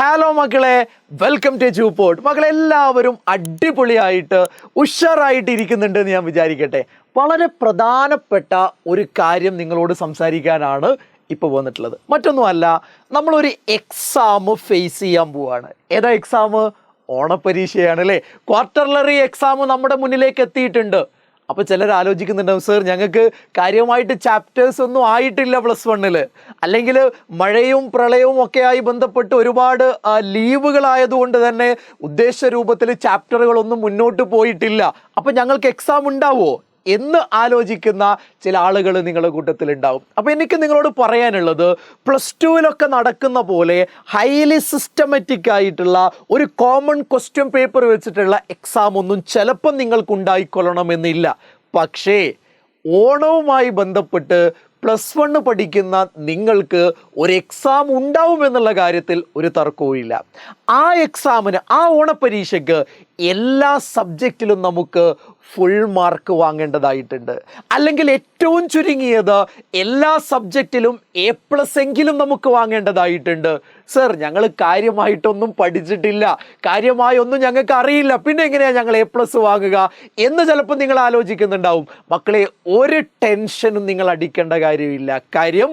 Hello മക്കളെ, welcome to ജൂപോർട്ട്. മക്കളെല്ലാവരും അടിപൊളിയായിട്ട് ഉഷാറായിട്ട് ഇരിക്കുന്നുണ്ട് എന്ന് ഞാൻ വിചാരിക്കട്ടെ. വളരെ പ്രധാനപ്പെട്ട ഒരു കാര്യം നിങ്ങളോട് സംസാരിക്കാനാണ് ഇപ്പോൾ വന്നിട്ടുള്ളത്. മറ്റൊന്നുമല്ല, നമ്മളൊരു എക്സാം ഫേസ് ചെയ്യാൻ പോവാണ്. ഏതാ എക്സാം? ഓണപ്പരീക്ഷയാണ് അല്ലേ. ക്വാർട്ടർലറി എക്സാം നമ്മുടെ മുന്നിലേക്ക് എത്തിയിട്ടുണ്ട്. അപ്പോൾ ചിലർ ആലോചിക്കുന്നുണ്ടാവും, സർ ഞങ്ങൾക്ക് കാര്യമായിട്ട് ചാപ്റ്റേഴ്സ് ഒന്നും ആയിട്ടില്ല പ്ലസ് വണ്ണിൽ, അല്ലെങ്കിൽ മഴയും പ്രളയവും ഒക്കെ ആയി ബന്ധപ്പെട്ട് ഒരുപാട് ലീവുകളായതുകൊണ്ട് തന്നെ ഉദ്ദേശ രൂപത്തിൽ ചാപ്റ്ററുകളൊന്നും മുന്നോട്ട് പോയിട്ടില്ല. അപ്പോൾ ഞങ്ങൾക്ക് എക്സാം ഉണ്ടാവുമോ എന്ന് ആലോചിക്കുന്ന ചില ആളുകൾ നിങ്ങളുടെ കൂട്ടത്തിലുണ്ടാവും. അപ്പോൾ എനിക്ക് നിങ്ങളോട് പറയാനുള്ളത്, പ്ലസ് ടുവിലൊക്കെ നടക്കുന്ന പോലെ ഹൈലി സിസ്റ്റമാറ്റിക് ആയിട്ടുള്ള ഒരു കോമൺ ക്വസ്റ്റ്യൻ പേപ്പർ വെച്ചിട്ടുള്ള എക്സാം ഒന്നും ചിലപ്പം നിങ്ങൾക്ക് ഉണ്ടായിക്കൊള്ളണമെന്നില്ല. പക്ഷേ ഓണവുമായി ബന്ധപ്പെട്ട് പ്ലസ് വണ്ണ് പഠിക്കുന്ന നിങ്ങൾക്ക് ഒരു എക്സാം ഉണ്ടാവുമെന്നുള്ള കാര്യത്തിൽ ഒരു തർക്കവുമില്ല. ആ എക്സാമിന്, ആ ഓണപ്പരീക്ഷയ്ക്ക് എല്ലാ സബ്ജക്റ്റിലും നമുക്ക് ഫുൾ മാർക്ക് വാങ്ങേണ്ടതായിട്ടുണ്ട്. അല്ലെങ്കിൽ ഏറ്റവും ചുരുങ്ങിയത് എല്ലാ സബ്ജക്റ്റിലും A+ എങ്കിലും നമുക്ക് വാങ്ങേണ്ടതായിട്ടുണ്ട്. സർ ഞങ്ങൾ കാര്യമായിട്ടൊന്നും പഠിച്ചിട്ടില്ല, കാര്യമായൊന്നും ഞങ്ങൾക്ക് അറിയില്ല, പിന്നെ എങ്ങനെയാണ് ഞങ്ങൾ A+ വാങ്ങുക എന്ന് ചിലപ്പോൾ നിങ്ങൾ ആലോചിക്കുന്നുണ്ടാവും. മക്കളെ, ഒരു ടെൻഷനും നിങ്ങൾ അടിക്കേണ്ട കാര്യമില്ല. കാര്യം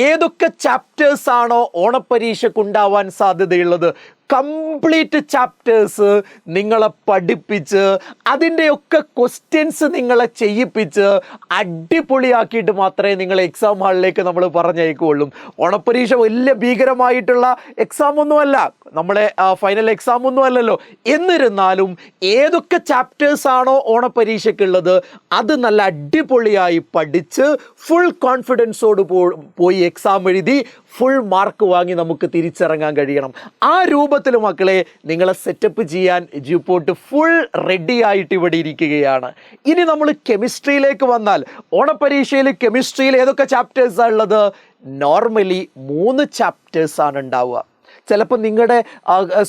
ഏതൊക്കെ ചാപ്റ്റേഴ്സ് ആണോ ഓണപ്പരീക്ഷയ്ക്ക് ഉണ്ടാവാൻ സാധ്യതയുള്ളത്, കംപ്ലീറ്റ് ചാപ്റ്റേഴ്സ് നിങ്ങളെ പഠിപ്പിച്ച് അതിൻ്റെയൊക്കെ ക്വസ്റ്റ്യൻസ് നിങ്ങളെ ചെയ്യിപ്പിച്ച് അടിപൊളിയാക്കിയിട്ട് മാത്രമേ നിങ്ങൾ എക്സാം ഹാളിലേക്ക് നമ്മൾ പറഞ്ഞയക്കുകയുള്ളൂ. ഓണപ്പരീക്ഷ വലിയ ഭീകരമായിട്ടുള്ള എക്സാം ഒന്നുമല്ല, നമ്മളെ ഫൈനൽ എക്സാം ഒന്നും അല്ലല്ലോ. എന്നിരുന്നാലും ഏതൊക്കെ ചാപ്റ്റേഴ്സ് ആണോ ഓണപ്പരീക്ഷയ്ക്കുള്ളത് അത് നല്ല അടിപൊളിയായി പഠിച്ച് ഫുൾ കോൺഫിഡൻസോട് പോയി എക്സാം എഴുതി ഫുൾ മാർക്ക് വാങ്ങി നമുക്ക് തിരിച്ചിറങ്ങാൻ കഴിയണം. ആ രൂപത്തിൽ മക്കളെ നിങ്ങളെ സെറ്റപ്പ് ചെയ്യാൻ ജൂപോർട്ട് ഫുൾ റെഡി ആയിട്ട് ഇവിടെ ഇരിക്കുകയാണ്. ഇനി നമ്മൾ കെമിസ്ട്രിയിലേക്ക് വന്നാൽ, ഓണപ്പരീക്ഷയിൽ കെമിസ്ട്രിയിൽ ഏതൊക്കെ ചാപ്റ്റേഴ്സാണ് ഉള്ളത്? നോർമലി 3 ചാപ്റ്റേഴ്സാണ് ഉണ്ടാവുക. ചിലപ്പോൾ നിങ്ങളുടെ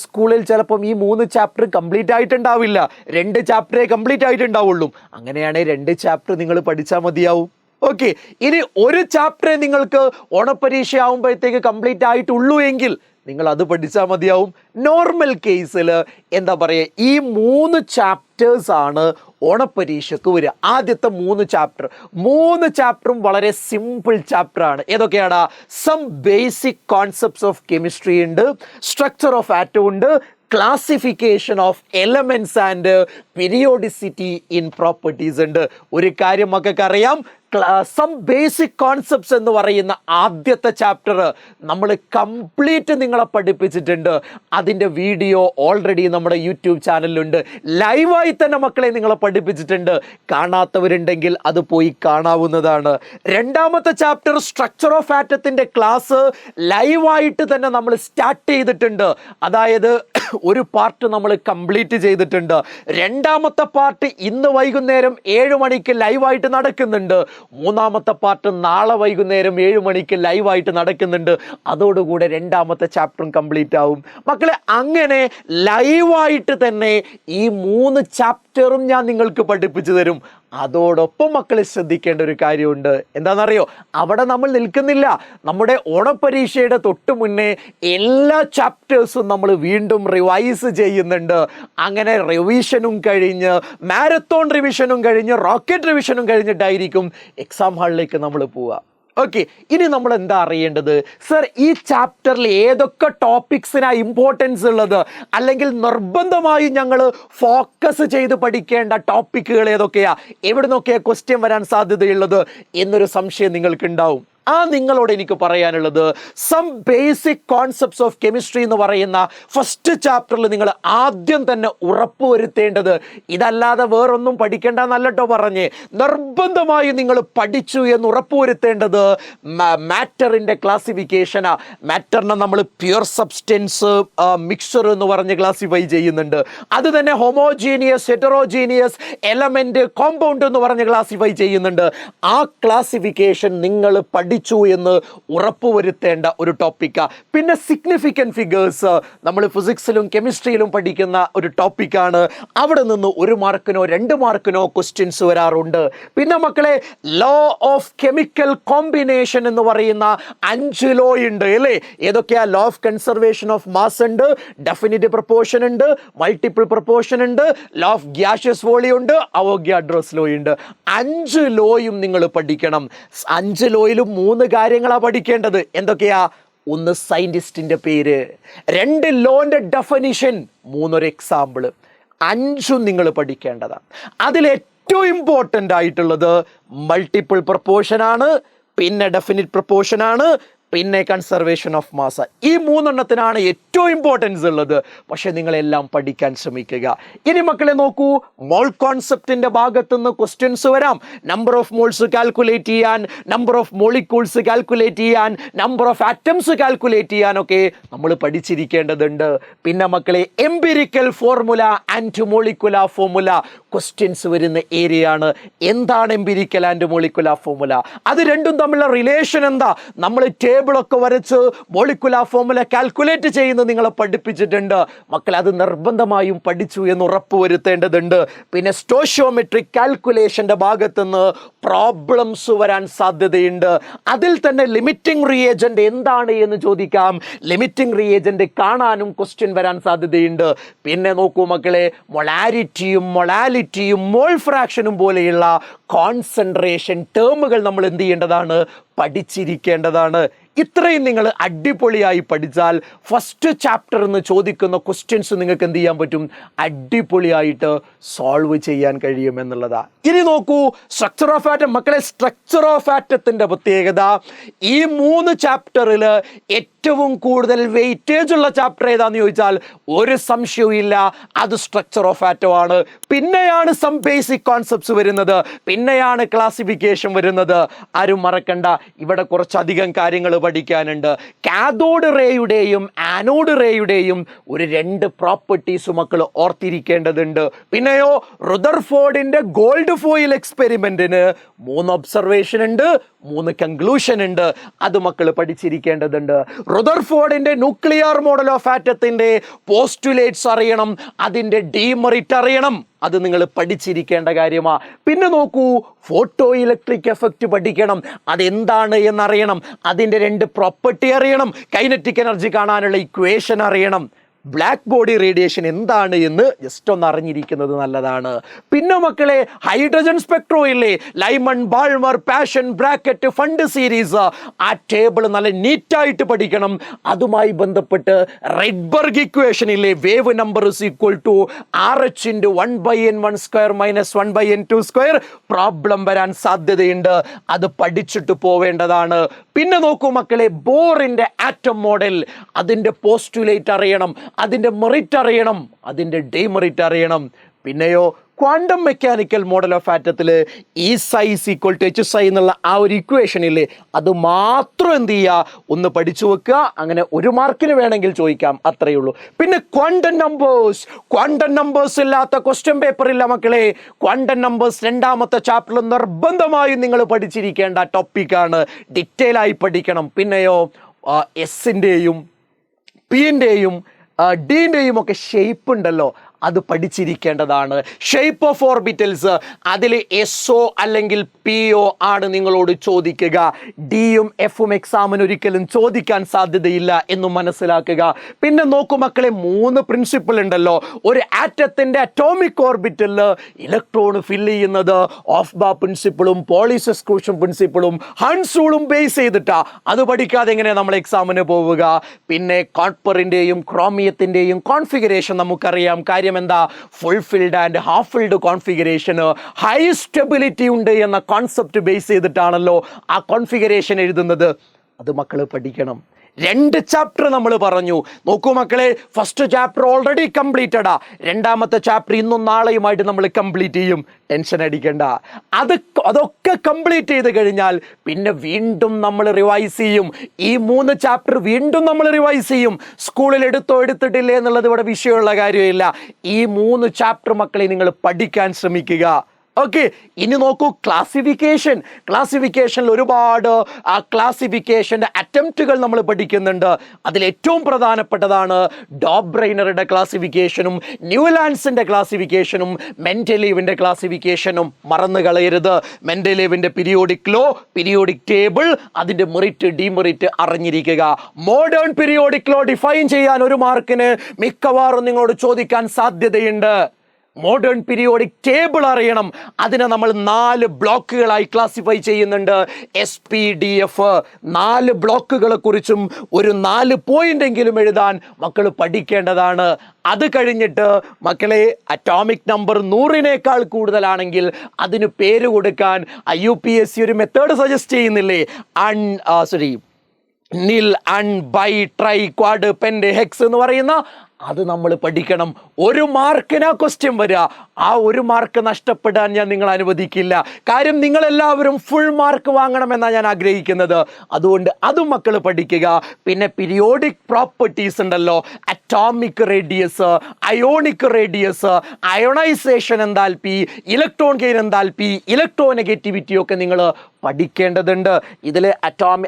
സ്കൂളിൽ ചിലപ്പം ഈ 3 ചാപ്റ്റർ കംപ്ലീറ്റ് ആയിട്ടുണ്ടാവില്ല, 2 ചാപ്റ്ററേ കംപ്ലീറ്റ് ആയിട്ടുണ്ടാവുള്ളൂ. അങ്ങനെയാണെങ്കിൽ 2 ചാപ്റ്റർ നിങ്ങൾ പഠിച്ചാൽ മതിയാവും. ഓക്കെ, ഇനി ഒരു ചാപ്റ്ററേ നിങ്ങൾക്ക് ഓണപ്പരീക്ഷ ആകുമ്പോഴത്തേക്ക് കംപ്ലീറ്റ് ആയിട്ടുള്ളൂ എങ്കിൽ നിങ്ങൾ അത് പഠിച്ചാൽ മതിയാവും. നോർമൽ കേസിൽ എന്താ പറയുക, ഈ 3 ചാപ്റ്റേഴ്സ് ആണ് ഓണപ്പരീക്ഷയ്ക്ക് വരിക. ആദ്യത്തെ 3 ചാപ്റ്ററും വളരെ സിമ്പിൾ ചാപ്റ്ററാണ്. ഏതൊക്കെയാണ്? Some basic concepts of chemistry ഉണ്ട്, സ്ട്രക്ചർ ഓഫ് ആറ്റം ഉണ്ട്, classification of elements and periodicity in properties ഉണ്ട്. ഒരു കാര്യം മക്കൾക്ക് അറിയാം, സം ബേസിക് കോൺസെപ്റ്റ്സ് എന്ന് പറയുന്ന ആദ്യത്തെ ചാപ്റ്റർ നമ്മൾ കംപ്ലീറ്റ് നിങ്ങളെ പഠിപ്പിച്ചിട്ടുണ്ട്. അതിൻ്റെ വീഡിയോ ഓൾറെഡി നമ്മുടെ യൂട്യൂബ് ചാനലിലുണ്ട്. ലൈവായി തന്നെ മക്കളെ നിങ്ങളെ പഠിപ്പിച്ചിട്ടുണ്ട്. കാണാത്തവരുണ്ടെങ്കിൽ അത് പോയി കാണാവുന്നതാണ്. രണ്ടാമത്തെ ചാപ്റ്റർ സ്ട്രക്ചർ ഓഫ് ആറ്റത്തിൻ്റെ ക്ലാസ് ലൈവായിട്ട് തന്നെ നമ്മൾ സ്റ്റാർട്ട് ചെയ്തിട്ടുണ്ട്. അതായത് ഒരു പാർട്ട് നമ്മൾ കംപ്ലീറ്റ് ചെയ്തിട്ടുണ്ട്. രണ്ടാമത്തെ പാർട്ട് ഇന്ന് വൈകുന്നേരം 7 മണിക്ക് ലൈവായിട്ട് നടക്കുന്നുണ്ട്. മൂന്നാമത്തെ പാർട്ട് നാളെ വൈകുന്നേരം 7 മണിക്ക് ലൈവായിട്ട് നടക്കുന്നുണ്ട്. അതോടുകൂടെ രണ്ടാമത്തെ ചാപ്റ്ററും കംപ്ലീറ്റ് ആവും. മക്കളെ, അങ്ങനെ ലൈവായിട്ട് തന്നെ ഈ 3 ചാപ്റ്ററും ഞാൻ നിങ്ങൾക്ക് പഠിപ്പിച്ചു തരും. അതോടൊപ്പം മക്കളെ ശ്രദ്ധിക്കേണ്ട ഒരു കാര്യമുണ്ട്. എന്താണെന്നറിയോ? അവിടെ നമ്മൾ നിൽക്കുന്നില്ല. നമ്മുടെ ഓണപ്പരീക്ഷയുടെ തൊട്ട് മുന്നേ എല്ലാ ചാപ്റ്റേഴ്സും നമ്മൾ വീണ്ടും റിവൈസ് ചെയ്യുന്നുണ്ട്. അങ്ങനെ റിവിഷനും കഴിഞ്ഞ്, മാരത്തോൺ റിവിഷനും കഴിഞ്ഞ്, റോക്കറ്റ് റിവിഷനും കഴിഞ്ഞിട്ടായിരിക്കും എക്സാം ഹാളിലേക്ക് നമ്മൾ പോവുക. ഓക്കെ, ഇനി നമ്മൾ എന്താ അറിയേണ്ടത്? സർ ഈ ചാപ്റ്ററിൽ ഏതൊക്കെ ടോപ്പിക്സിനാണ് ഇമ്പോർട്ടൻസ് ഉള്ളത്, അല്ലെങ്കിൽ നിർബന്ധമായും ഞങ്ങൾ ഫോക്കസ് ചെയ്ത് പഠിക്കേണ്ട ടോപ്പിക്കുകൾ ഏതൊക്കെയാ, എവിടെ നിന്നൊക്കെയാണ് ക്വസ്റ്റ്യൻ വരാൻ സാധ്യതയുള്ളത് എന്നൊരു സംശയം നിങ്ങൾക്കുണ്ടാവും. നിങ്ങളോട് എനിക്ക് പറയാനുള്ളത്, some basic concepts of chemistry എന്ന് പറയുന്ന ഫസ്റ്റ് ചാപ്റ്ററിൽ നിങ്ങൾ ആദ്യം തന്നെ ഉറപ്പുവരുത്തേണ്ടത്, ഇതല്ലാതെ വേറൊന്നും പഠിക്കേണ്ടെന്നല്ലോ പറഞ്ഞേ, നിർബന്ധമായും നിങ്ങൾ പഠിച്ചു എന്ന് ഉറപ്പുവരുത്തേണ്ടത് മാറ്ററിൻ്റെ ക്ലാസിഫിക്കേഷനാ. മാറ്ററിനെ നമ്മൾ പ്യുർ സബ്സ്റ്റൻസ്, മിക്സ്ചർ എന്ന് പറഞ്ഞ് ക്ലാസിഫൈ ചെയ്യുന്നുണ്ട്. അത് തന്നെ ഹോമോജീനിയസ്, ഹെറ്ററോജീനിയസ്, എലമെന്റ്, കോമ്പൗണ്ട് എന്ന് പറഞ്ഞ് ക്ലാസിഫൈ ചെയ്യുന്നുണ്ട്. ആ ക്ലാസിഫിക്കേഷൻ നിങ്ങൾ പഠിച്ചു പഠിച്ചു എന്ന് ഉറപ്പുവരുത്തേണ്ട ഒരു ടോപ്പിക്കാണ്. പിന്നെ സിഗ്നിഫിക്കൻറ്റ് ഫിഗേഴ്സ് നമ്മൾ ഫിസിക്സിലും കെമിസ്ട്രിയിലും പഠിക്കുന്ന ഒരു ടോപ്പിക്കാണ്. അവിടെ നിന്ന് 1 മാർക്കിനോ 2 മാർക്കിനോ ക്വസ്റ്റ്യൻസ് വരാറുണ്ട്. പിന്നെ മക്കളെ ലോ ഓഫ് കെമിക്കൽ കോമ്പിനേഷൻ എന്ന് പറയുന്ന 5 ലോ ഉണ്ട് അല്ലേ? ഏതൊക്കെയാ? Law of conservation of mass ഉണ്ട്, ഡെഫിനിറ്റ് പ്രൊപ്പോർഷൻ ഉണ്ട്, മൾട്ടിപ്പിൾ പ്രൊപ്പോർഷൻ ഉണ്ട്, ലോ ഓഫ് ഗ്യാഷ്യസ് വോളിയം ഉണ്ട്, അവോഗാഡ്രോസ് ലോ ഉണ്ട്. 5 ലോയും നിങ്ങൾ പഠിക്കണം. 5 ലോയിലും 3 കാര്യങ്ങളാണ് പഠിക്കേണ്ടത്. എന്തൊക്കെയാ? 1 സയന്റിസ്റ്റിന്റെ പേര്, 2 ലോന്റെ ഡെഫിനിഷൻ, 3 എക്സാമ്പിൾ. 5 നിങ്ങൾ പഠിക്കേണ്ടതാണ്. അതിൽ ഏറ്റവും ഇമ്പോർട്ടൻ്റ് ആയിട്ടുള്ളത് മൾട്ടിപ്പിൾ പ്രൊപ്പോർഷൻ ആണ്, പിന്നെ ഡെഫിനിറ്റ് പ്രൊപ്പോർഷൻ ആണ്, പിന്നെ കൺസർവേഷൻ ഓഫ് മാസ്. ഈ 3 എണ്ണത്തിനാണ് ഏറ്റവും ഇമ്പോർട്ടൻസ് ഉള്ളത്. പക്ഷെ നിങ്ങളെല്ലാം പഠിക്കാൻ ശ്രമിക്കുക. ഇനി മക്കളെ നോക്കൂ, മോൾ കോൺസെപ്റ്റിന്റെ ഭാഗത്തു നിന്ന് ക്വസ്റ്റ്യൻസ് വരാം. നമ്പർ ഓഫ് മോൾസ് കാൽക്കുലേറ്റ് ചെയ്യാൻ, നമ്പർ ഓഫ് മോളിക്യൂൾസ് കാൽക്കുലേറ്റ് ചെയ്യാൻ, നമ്പർ ഓഫ് ആറ്റംസ് കാൽക്കുലേറ്റ് ചെയ്യാനൊക്കെ നമ്മൾ പഠിച്ചിരിക്കേണ്ടതുണ്ട്. പിന്നെ മക്കളെ empirical formula and molecular formula questions വരുന്ന ഏരിയ ആണ്. എന്താണ് എംപിരിക്കൽ ആൻഡ് മോളിക്കുലാർ ഫോർമുല? അത് രണ്ടും തമ്മിലുള്ള റിലേഷൻ എന്താ? നമ്മൾ ടേബിളൊക്കെ വരച്ച് മോളിക്കുലാർ ഫോർമുല കാൽക്കുലേറ്റ് ചെയ്യുന്നത് നിങ്ങളെ പഠിപ്പിച്ചിട്ടുണ്ട്. മക്കൾ അത് നിർബന്ധമായും പഠിച്ചു എന്ന് ഉറപ്പുവരുത്തേണ്ടതുണ്ട്. പിന്നെ സ്റ്റോഷിയോമെട്രിക് കാൽക്കുലേഷന്റെ ഭാഗത്തുനിന്ന് പ്രോബ്ലംസ് വരാൻ സാധ്യതയുണ്ട്. അതിൽ തന്നെ ലിമിറ്റിംഗ് റിയേജന്റ് എന്താണ് എന്ന് ചോദിക്കാം. ലിമിറ്റിംഗ് റിയേജന്റ് കാണാനും ക്വസ്റ്റ്യൻ വരാൻ സാധ്യതയുണ്ട്. പിന്നെ നോക്കൂ മക്കളെ, മൊളാരിറ്റിയും മൊളാലിറ്റിയും മോൾ ഫ്രാക്ഷനും പോലെയുള്ള കോൺസെൻട്രേഷൻ ടേമുകൾ നമ്മൾ എന്ത് ചെയ്യേണ്ടതാണ്? പഠിച്ചിരിക്കേണ്ടതാണ്. ഇത്രയും നിങ്ങൾ അടിപൊളിയായി പഠിച്ചാൽ ഫസ്റ്റ് ചാപ്റ്റർ എന്ന് ചോദിക്കുന്ന ക്വസ്റ്റ്യൻസ് നിങ്ങൾക്ക് എന്ത് ചെയ്യാൻ പറ്റും? അടിപൊളിയായിട്ട് സോൾവ് ചെയ്യാൻ കഴിയുമെന്നുള്ളതാ. ഇനി നോക്കൂ, സ്ട്രക്ചർ ഓഫ് ആറ്റം. മക്കളെ, സ്ട്രക്ചർ ഓഫ് ആറ്റത്തിന്റെ പ്രത്യേകത, ഈ 3 ചാപ്റ്ററിൽ ഏറ്റവും കൂടുതൽ വെയിറ്റേജ് ഉള്ള ചാപ്റ്റർ ഏതാന്ന് ചോദിച്ചാൽ ഒരു സംശയവും ഇല്ല, അത് സ്ട്രക്ചർ ഓഫ് ആറ്റം ആണ്. പിന്നെയാണ് സം ബേസിക് കോൺസെപ്റ്റ്സ് വരുന്നത്, പിന്നെയാണ് ക്ലാസിഫിക്കേഷൻ വരുന്നത്. ആരും മറക്കണ്ട, ഇവിടെ കുറച്ചധികം കാര്യങ്ങൾ പഠിക്കാനുണ്ട്. കാഥോഡ് റേയുടെയും ആനോഡ് റേയുടെയും ഒരു 2 പ്രോപ്പർട്ടീസ് മക്കൾ ഓർത്തിരിക്കേണ്ടതുണ്ട്. പിന്നെയോ റുദർഫോർഡിന്റെ ഗോൾഡ് ഫോയിൽ എക്സ്പെരിമെന്റിന് 3 ഒബ്സർവേഷൻ ഉണ്ട്, 3 കൺക്ലൂഷൻ ഉണ്ട്. അത് മക്കൾ പഠിച്ചിരിക്കേണ്ടതുണ്ട്. റുദർഫോർഡിന്റെ ന്യൂക്ലിയർ മോഡൽ ഓഫ് ആറ്റത്തിന്റെ പോസ്റ്റുലേറ്റ്സ് അറിയണം, അതിന്റെ ഡീമെറിറ്റ് അറിയണം. അത് നിങ്ങൾ പഠിച്ചിരിക്കേണ്ട കാര്യമാണ്. പിന്നെ നോക്കൂ, ഫോട്ടോ ഇലക്ട്രിക് എഫക്റ്റ് പഠിക്കണം, അതെന്താണ് എന്നറിയണം, അതിൻ്റെ 2 പ്രോപ്പർട്ടി അറിയണം, കൈനറ്റിക് എനർജി കാണാനുള്ള ഇക്വേഷൻ അറിയണം. ബ്ലാക്ക് ബോഡി റേഡിയേഷൻ എന്താണ് എന്ന് ജസ്റ്റ് ഒന്ന് അറിഞ്ഞിരിക്കുന്നത് നല്ലതാണ്. പിന്നെ മക്കളെ, ഹൈഡ്രജൻ സ്പെക്ട്രോ ഇല്ലേ, Lyman, Balmer, Paschen, Brackett, Pfund series, ആ ടേബിൾ നല്ല നീറ്റായിട്ട് പഠിക്കണം. അതുമായി ബന്ധപ്പെട്ട് റൈഡ്ബർഗ് ഇക്വേഷൻ ഇല്ലേ, wave number is equal to RH × 1/n1² - 1/n2², problem വരാൻ സാധ്യതയുണ്ട്. അത് പഠിച്ചിട്ട് പോവേണ്ടതാണ്. പിന്നെ നോക്കൂ മക്കളെ, ബോറിന്റെ ആറ്റം മോഡൽ, അതിൻ്റെ പോസ്റ്റുലേറ്റ് അറിയണം, അതിൻ്റെ മെറിറ്റ് അറിയണം, അതിൻ്റെ ഡീമെറിറ്റ് അറിയണം. പിന്നെയോ ക്വാണ്ടം മെക്കാനിക്കൽ മോഡൽ ഓഫ് ആറ്റത്തിൽ ESI = HSI എന്നുള്ള ആ ഒരു ഇക്വേഷൻ ഇല്ലേ, അത് മാത്രം എന്ത് ചെയ്യുക, ഒന്ന് പഠിച്ചു വെക്കുക. അങ്ങനെ 1 മാർക്കിന് വേണമെങ്കിൽ ചോദിക്കാം, അത്രയേ ഉള്ളൂ. പിന്നെ ക്വാണ്ടം നമ്പേഴ്സ് ഇല്ലാത്ത ക്വസ്റ്റ്യൻ പേപ്പർ ഇല്ല മക്കളെ. ക്വാണ്ടം നമ്പേഴ്സ് 2ാമത്തെ ചാപ്റ്ററിൽ നിർബന്ധമായും നിങ്ങൾ പഠിച്ചിരിക്കേണ്ട ടോപ്പിക്കാണ്. ഡീറ്റെയിൽ ആയി പഠിക്കണം. പിന്നെയോ എസിൻ്റെയും പിൻ്റെയും ഡിൻ്റെയും ഒക്കെ ഷേപ്പ് ഉണ്ടല്ലോ, അത് പഠിച്ചിരിക്കേണ്ടതാണ്. ഷേപ്പ് ഓഫ് ഓർബിറ്റൽസ്, അതിൽ SO അല്ലെങ്കിൽ PO ആണ് നിങ്ങളോട് ചോദിക്കുക. ഡിയും എഫും എക്സാമിന് ഒരിക്കലും ചോദിക്കാൻ സാധ്യതയില്ല എന്ന് മനസ്സിലാക്കുക. പിന്നെ നോക്കൂ മക്കളെ, 3 പ്രിൻസിപ്പിൾ ഉണ്ടല്ലോ. ഒരു ആറ്റത്തിൻ്റെ അറ്റോമിക് ഓർബിറ്റലിൽ ഇലക്ട്രോൺ ഫില്ല് ചെയ്യുന്നത് ഓഫ്-ബാ പ്രിൻസിപ്പിളും പോളിസെസ്ക്രൂഷൻ പ്രിൻസിപ്പിളും ഹൺസ് റൂളും ബേസ് ചെയ്തിട്ടാ. അത് പഠിക്കാതെ എങ്ങനെ നമ്മൾ എക്സാമിന് പോവുക? പിന്നെ കോപ്പറിൻ്റെയും ക്രോമിയത്തിൻ്റെയും കോൺഫിഗറേഷൻ നമുക്കറിയാം. കാര്യം എന്താ? ഫുൾഫിൽഡ് ആൻഡ് ഹാഫ് ഫിൽഡ് കോൺഫിഗറേഷന് ഹൈ സ്റ്റെബിലിറ്റി ഉണ്ട് എന്ന കോൺസെപ്റ്റ് ബേസ് ചെയ്തിട്ടാണല്ലോ ആ കോൺഫിഗറേഷൻ എഴുതുന്നത്. അത് മക്കൾ പഠിക്കണം. 2 ചാപ്റ്റർ നമ്മൾ പറഞ്ഞു. നോക്കൂ മക്കളെ, ഫസ്റ്റ് ചാപ്റ്റർ ഓൾറെഡി കംപ്ലീറ്റഡാ. 2ാമത്തെ ചാപ്റ്റർ ഇന്നും നാളെയുമായിട്ട് നമ്മൾ കംപ്ലീറ്റ് ചെയ്യും. ടെൻഷൻ അടിക്കണ്ട. അതൊക്കെ കംപ്ലീറ്റ് ചെയ്ത് കഴിഞ്ഞാൽ പിന്നെ വീണ്ടും നമ്മൾ റിവൈസ് ചെയ്യും. ഈ 3 ചാപ്റ്റർ വീണ്ടും നമ്മൾ റിവൈസ് ചെയ്യും. സ്കൂളിൽ എടുത്തിട്ടില്ലേ എന്നുള്ളത് ഇവിടെ വിഷയമുള്ള കാര്യമില്ല. ഈ 3 ചാപ്റ്റർ മക്കളെ നിങ്ങൾ പഠിക്കാൻ ശ്രമിക്കുക. ഓക്കെ, ഇനി നോക്കൂ ക്ലാസിഫിക്കേഷനിൽ ഒരുപാട് ക്ലാസിഫിക്കേഷൻ്റെ അറ്റംപ്റ്റുകൾ നമ്മൾ പഠിക്കുന്നുണ്ട്. അതിൽ ഏറ്റവും പ്രധാനപ്പെട്ടതാണ് ഡോബ്രൈനറുടെ ക്ലാസിഫിക്കേഷനും ന്യൂലാൻഡ്സിൻ്റെ ക്ലാസിഫിക്കേഷനും മെൻഡലീവിൻ്റെ ക്ലാസിഫിക്കേഷനും. മറന്നു കളയരുത്, മെൻഡലീവിൻ്റെ പീരിയോഡിക് ലോ, പീരിയോഡിക് ടേബിൾ, അതിൻ്റെ മെറിറ്റ് ഡിമെറിറ്റ് അറിഞ്ഞിരിക്കുക. മോഡേൺ പീരിയോഡിക് ലോ ഡിഫൈൻ ചെയ്യാൻ ഒരു മാർക്കിന് മിക്കവാറും നിങ്ങളോട് ചോദിക്കാൻ സാധ്യതയുണ്ട്. മോഡേൺ പീരിയോഡിക് ടേബിൾ അറിയണം. അതിനെ നമ്മൾ 4 ബ്ലോക്കുകളായി ക്ലാസിഫൈ ചെയ്യുന്നുണ്ട്. SPDF 4 ബ്ലോക്കുകളെ കുറിച്ചും ഒരു 4 പോയിന്റെങ്കിലും എഴുതാൻ മക്കൾ പഠിക്കേണ്ടതാണ്. അത് കഴിഞ്ഞിട്ട് മക്കളെ അറ്റോമിക് നമ്പർ 100-നേക്കാൾ കൂടുതലാണെങ്കിൽ അതിന് പേര് കൊടുക്കാൻ UPSC ഒരു മെത്തേഡ് സജസ്റ്റ് ചെയ്യുന്നില്ലേ? Nil, un, bi, tri, quad, pent, hex എന്ന് പറയുന്ന അത് നമ്മൾ പഠിക്കണം. 1 മാർക്കിനാ ക്വസ്റ്റ്യൻ വരിക. ആ 1 മാർക്ക് നഷ്ടപ്പെടാൻ ഞാൻ നിങ്ങൾ അനുവദിക്കില്ല. കാര്യം നിങ്ങളെല്ലാവരും ഫുൾ മാർക്ക് വാങ്ങണമെന്നാണ് ഞാൻ ആഗ്രഹിക്കുന്നത്. അതുകൊണ്ട് അതും മക്കൾ പഠിക്കുക. പിന്നെ പീരിയോഡിക് പ്രോപ്പർട്ടീസ് ഉണ്ടല്ലോ, atomic radius, ionic radius, ionisation enthalpy, electron gain enthalpy, electronegativity ഒക്കെ നിങ്ങൾ പഠിക്കേണ്ടതുണ്ട്. ഇതിൽ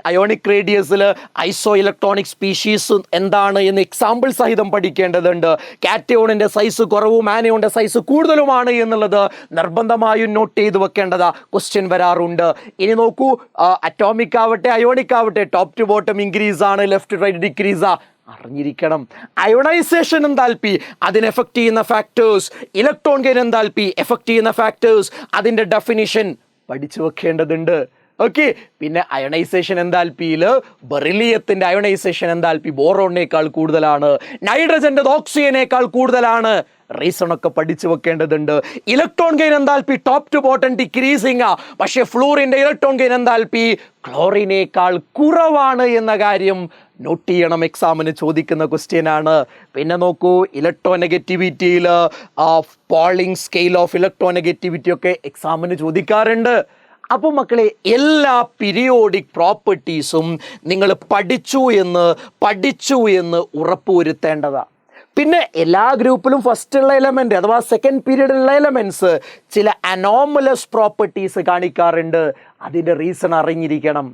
അയോണിക് റേഡിയസിൽ ഐസോ ഇലക്ട്രോണിക് സ്പീഷീസ് എന്താണ് എന്ന് എക്സാമ്പിൾ സഹിതം പഠിക്കേണ്ടതുണ്ട്. കാറ്റയോണിൻ്റെ സൈസ് കുറവും ആനയോണിൻ്റെ സൈസ് കൂടുതലുമാണ് എന്നുള്ളത് നിർബന്ധമായും നോട്ട് ചെയ്ത് വെക്കേണ്ടതാ, ക്വസ്റ്റ്യൻ വരാറുണ്ട്. ഇനി നോക്കൂ, അറ്റോമിക് ആവട്ടെ അയോണിക് ആവട്ടെ ടോപ്പ് ടു ബോട്ടം ഇൻക്രീസ് ആണ്, ലെഫ്റ്റ് റൈറ്റ് ഡിക്രീസാ അറിഞ്ഞിരിക്കണം. അയോണൈസേഷൻ എൻതാൽപ്പി അതിന് എഫക്ട് ചെയ്യുന്ന factors, electron gain enthalpy effect ചെയ്യുന്ന ഫാക്ടേഴ്സ്, അതിൻ്റെ ഡെഫിനിഷൻ പഠിച്ചു വെക്കേണ്ടതുണ്ട്. ഓക്കെ, പിന്നെ അയണൈസേഷൻ എൻതാൽപ്പിയിൽ ബെറിലിയത്തിൻ്റെ അയണൈസേഷൻ എൻതാൽപ്പി ബോറോണിനേക്കാൾ കൂടുതലാണ്, നൈട്രജൻ്റെ ഓക്സിജനേക്കാൾ കൂടുതലാണ്. റീസൺ ഒക്കെ പഠിച്ചു വെക്കേണ്ടതുണ്ട്. Electron gain enthalpy top to bottom decreasing, പക്ഷേ ഫ്ലൂറിൻ്റെ ഇലക്ട്രോൺ ഗെയിൻ എൻതാൽപ്പി ക്ലോറിനേക്കാൾ കുറവാണ് എന്ന കാര്യം നോട്ട് ചെയ്യണം. എക്സാമിന് ചോദിക്കുന്ന ക്വസ്റ്റ്യൻ ആണ്. പിന്നെ നോക്കൂ, ഇലക്ട്രോനെഗറ്റിവിറ്റിയിൽ പോളിംഗ് സ്കെയിൽ ഓഫ് ഇലക്ട്രോനെഗറ്റിവിറ്റി ഒക്കെ എക്സാമിന് ചോദിക്കാറുണ്ട്. അപ്പോൾ മക്കളെ, എല്ലാ പീരിയോഡിക് പ്രോപ്പർട്ടീസും നിങ്ങൾ പഠിച്ചു എന്ന് ഉറപ്പുവരുത്തേണ്ടതാണ്. പിന്നെ എല്ലാ ഗ്രൂപ്പിലും ഫസ്റ്റുള്ള എലമെൻ്റ് അഥവാ സെക്കൻഡ് പീരീഡിലുള്ള എലമെൻറ്റ്സ് ചില അനോമലസ് പ്രോപ്പർട്ടീസ് കാണിക്കാറുണ്ട്. അതിൻ്റെ റീസൺ അറിഞ്ഞിരിക്കണം,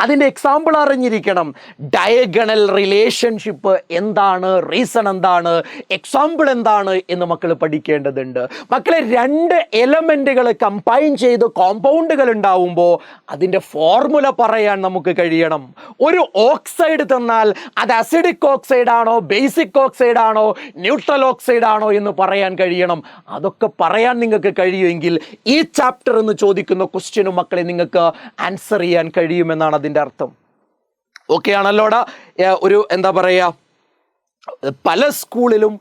അതിൻ്റെ എക്സാമ്പിൾ അറിഞ്ഞിരിക്കണം. ഡയഗണൽ റിലേഷൻഷിപ്പ് എന്താണ്, റീസൺ എന്താണ്, എക്സാമ്പിൾ എന്താണ് എന്ന് മക്കൾ പഠിക്കേണ്ടതുണ്ട്. മക്കളെ, 2 എലമെൻറ്റുകൾ കമ്പൈൻ ചെയ്ത് കോമ്പൗണ്ടുകൾ ഉണ്ടാവുമ്പോൾ അതിൻ്റെ ഫോർമുല പറയാൻ നമുക്ക് കഴിയണം. ഒരു ഓക്സൈഡ് തന്നാൽ അത് അസിഡിക് ഓക്സൈഡ് ആണോ, ബേസിക് ഓക്സൈഡ് ആണോ, ന്യൂട്രൽ ഓക്സൈഡ് ആണോ എന്ന് പറയാൻ കഴിയണം. അതൊക്കെ പറയാൻ നിങ്ങൾക്ക് കഴിയുമെങ്കിൽ ഈ ചാപ്റ്റർ എന്ന് ചോദിക്കുന്ന ക്വസ്റ്റ്യനും മക്കളെ നിങ്ങൾക്ക് ആൻസർ ചെയ്യാൻ കഴിയുമെന്നാണ് അതിൻ്റെ അർത്ഥം. ഓക്കെ ആണല്ലോടാ? ഒരു എന്താ പറയുക, പല സ്കൂളിലും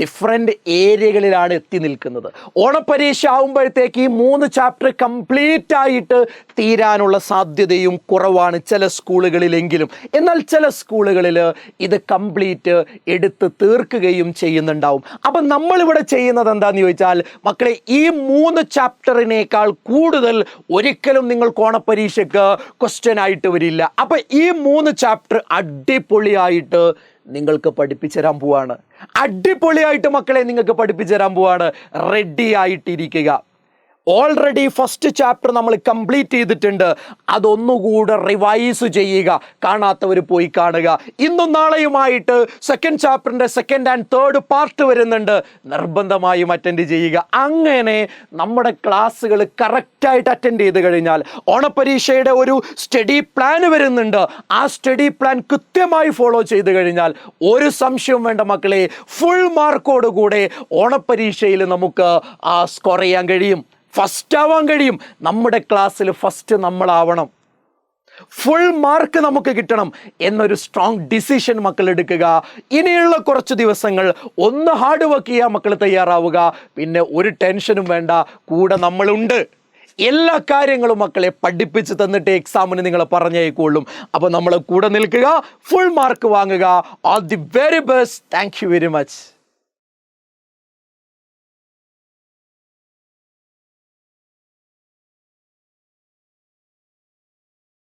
ഡിഫറെൻ്റ് ഏരിയകളിലാണ് എത്തി നിൽക്കുന്നത്. ഓണപ്പരീക്ഷ ആകുമ്പോഴത്തേക്ക് ഈ 3 ചാപ്റ്റർ കംപ്ലീറ്റ് ആയിട്ട് തീരാനുള്ള സാധ്യതയും കുറവാണ് ചില സ്കൂളുകളിലെങ്കിലും. എന്നാൽ ചില സ്കൂളുകളിൽ ഇത് കംപ്ലീറ്റ് എടുത്ത് തീർക്കുകയും ചെയ്യുന്നുണ്ടാവും. അപ്പം നമ്മളിവിടെ ചെയ്യുന്നത് എന്താണെന്ന് ചോദിച്ചാൽ, മക്കളെ, ഈ 3 ചാപ്റ്ററിനേക്കാൾ കൂടുതൽ ഒരിക്കലും നിങ്ങൾക്ക് ഓണപ്പരീക്ഷയ്ക്ക് ക്വസ്റ്റ്യൻ ആയിട്ട് വരില്ല. അപ്പം ഈ 3 ചാപ്റ്റർ അടിപൊളിയായിട്ട് നിങ്ങൾക്ക് പഠിപ്പിച്ചു തരാൻ പോവാണ്. അടിപൊളിയായിട്ട് മക്കളെ നിങ്ങൾക്ക് പഠിപ്പിച്ചു തരാൻ പോവാണ്. റെഡി ആയിട്ടിരിക്കുക. ഓൾറെഡി ഫസ്റ്റ് ചാപ്റ്റർ നമ്മൾ കംപ്ലീറ്റ് ചെയ്തിട്ടുണ്ട്. അതൊന്നുകൂടെ റിവൈസ് ചെയ്യുക. കാണാത്തവർ പോയി കാണുക. ഇന്നും നാളെയുമായിട്ട് സെക്കൻഡ് ചാപ്റ്ററിൻ്റെ സെക്കൻഡ് ആൻഡ് തേർഡ് പാർട്ട് വരുന്നുണ്ട്. നിർബന്ധമായും അറ്റൻഡ് ചെയ്യുക. അങ്ങനെ നമ്മുടെ ക്ലാസ്സുകൾ കറക്റ്റായിട്ട് അറ്റൻഡ് ചെയ്ത് കഴിഞ്ഞാൽ ഓണപ്പരീക്ഷയുടെ ഒരു സ്റ്റഡി പ്ലാൻ വരുന്നുണ്ട്. ആ സ്റ്റഡി പ്ലാൻ കൃത്യമായി ഫോളോ ചെയ്ത് കഴിഞ്ഞാൽ ഒരു സംശയവും വേണ്ട മക്കളെ, ഫുൾ മാർക്കോടുകൂടെ ഓണപ്പരീക്ഷയിൽ നമുക്ക് സ്കോർ ചെയ്യാൻ കഴിയും, ഫസ്റ്റ് ആവാൻ കഴിയും. നമ്മുടെ ക്ലാസ്സിൽ ഫസ്റ്റ് നമ്മളാവണം, ഫുൾ മാർക്ക് നമുക്ക് കിട്ടണം എന്നൊരു സ്ട്രോങ് ഡിസിഷൻ മക്കൾ എടുക്കുക. ഇനിയുള്ള കുറച്ച് ദിവസങ്ങൾ ഒന്ന് ഹാർഡ് വർക്ക് ചെയ്യാൻ മക്കൾ തയ്യാറാവുക. പിന്നെ ഒരു ടെൻഷനും വേണ്ട, കൂടെ നമ്മളുണ്ട്. എല്ലാ കാര്യങ്ങളും മക്കളെ പഠിപ്പിച്ച് തന്നിട്ട് എക്സാമിന് നിങ്ങൾ പറഞ്ഞേക്കുള്ളൂ. അപ്പോൾ നമ്മൾ കൂടെ നിൽക്കുക, ഫുൾ മാർക്ക് വാങ്ങുക. All the very best. Thank you very much.